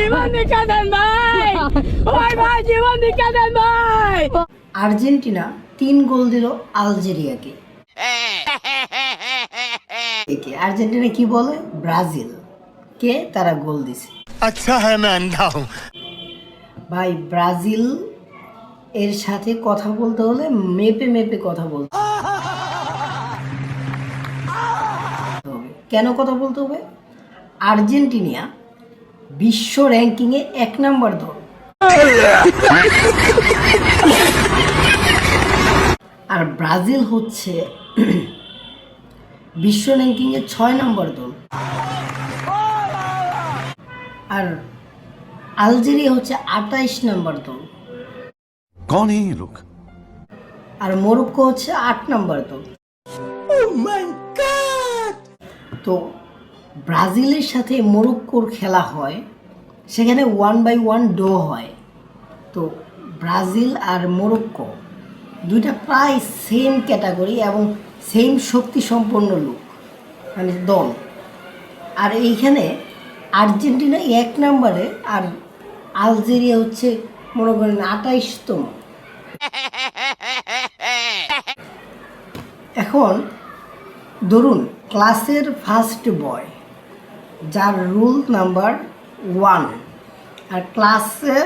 জীবন ভিক্ষা দেন ভাই, ওই ভাই জীবন ভিক্ষা দেন ভাই। আর্জেন্টিনা 3 গোল দিল আলজেরিয়াকে। আর্জেন্টিনা কি বলে ব্রাজিল কে তারা গোল দিছে। अच्छा है मैं अंधा हूँ। ভাই ব্রাজিল এর সাথে কথা বলতে হলে মেপে মেপে কথা বলতে হবে। কেন কথা বলতে হবে? আর্জেন্টিনা বিশ্ব র্যাঙ্কিংয়ে 1 নম্বর দল, আর ব্রাজিল হচ্ছে বিশ্ব র্যাঙ্কিংয়ে 6 নম্বর দল, আর আলজেরিয়া হচ্ছে 28 নম্বর দল, कौन है ये लोग? আর মরক্কো হচ্ছে 8 নম্বর দল। তো ব্রাজিলের সাথে মরক্কোর খেলা হয়, সেখানে 1/1 ড্র হয়। তো ব্রাজিল আর মরক্কো দুইটা প্রায় সেম ক্যাটাগরি এবং সেম শক্তি সম্পন্ন লোক, মানে দল। আর এইখানে আর্জেন্টিনা 1 নম্বরে আর আলজেরিয়া হচ্ছে মনে করেন 28তম। এখন ধরুন ক্লাসের ফার্স্ট বয় যার রুল নাম্বার 1 আর ক্লাসের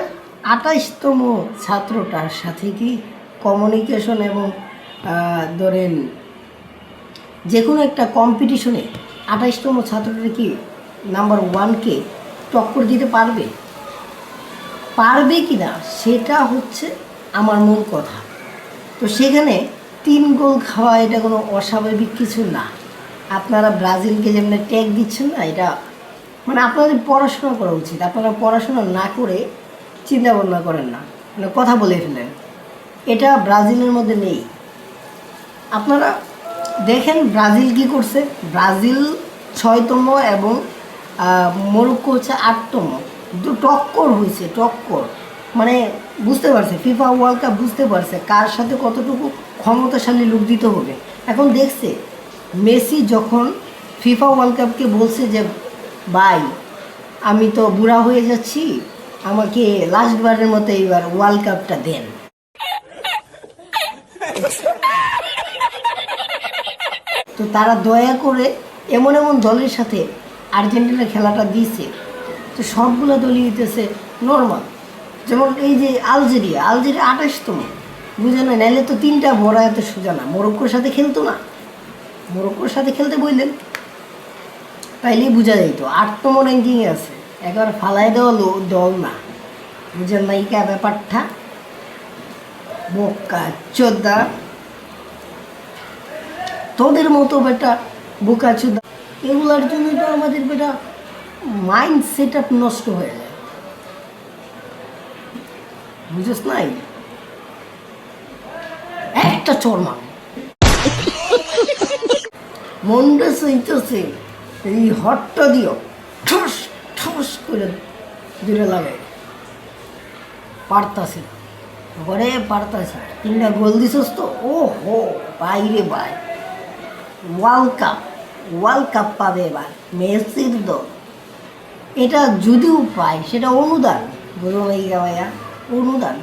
28তম ছাত্রটার সাথে কি কমিউনিকেশন এবং ধরেন যে কোনো একটা কম্পিটিশনে 28তম ছাত্রটা কি নাম্বার 1কে টক্কর দিতে পারবে কি না সেটা হচ্ছে আমার মূল কথা। তো সেখানে 3 গোল খাওয়া এটা কোনো অস্বাভাবিক কিছু না। আপনারা ব্রাজিলকে যেমন ট্যাগ দিচ্ছেন না, এটা মানে আপনাদের পড়াশোনা করা উচিত। আপনারা পড়াশোনা না করে চিন্তা ভাবনা করেন না, মানে কথা বলে ফেলেন, এটা ব্রাজিলের মধ্যে নেই। আপনারা দেখেন ব্রাজিল কি করছে। ব্রাজিল 6তম এবং মরক্কো হচ্ছে 8তম। টক্কর হয়েছে, টক্কর মানে বুঝতে পারছে ফিফা ওয়ার্ল্ড কাপ, বুঝতে পারছে কার সাথে কতটুকু ক্ষমতাশালী লোক দিতে হবে। এখন দেখছে মেসি যখন ফিফা ওয়ার্ল্ড কাপকে বলছে যে ভাই আমি তো বুড়া হয়ে যাচ্ছি, আমাকে লাস্টবারের মতো এইবার ওয়ার্ল্ড কাপটা দেন। তো তারা দয়া করে এমন এমন দলের সাথে আর্জেন্টিনা খেলাটা দিয়েছে, তো সবগুলো দলই হইতেছে নর্মাল। যেমন এই যে আলজেরিয়া 28তম, বুঝে না, নাইলে তো 3টা বড় এত সোজা না। মরক্কোর সাথে খেলতো না, মরক্কোর সাথে খেলতে বললেন তাইলেই বোঝা যেত 8তম র্যাঙ্কিংয়ে আছে। একবার ফালাই দেওয়া দল না, বুঝেন না ইকা ব্যাপারটা। বোকা চোদ্দা তোদের মতো বেটা, বোকা চোদ্দা, এগুলার জন্য তো আমাদের বেটা মাইন্ড সেট আপ নষ্ট হয়ে যায়, বুঝেস নাই? একটা চরমান মনটা চাইতেছে এই হটটা দিও ঠস ঠস করে দূরে লাগাই, পারতাছে না, ঘরে পারতাছে। 3টা গোল দিছস তো, ও হো বাইরে ভাই, ওয়ার্ল্ড কাপ পাবে এবার মেসির দল। এটা যদিও পায় সেটা অনুদান, বলো ভাইয়া অনুদান।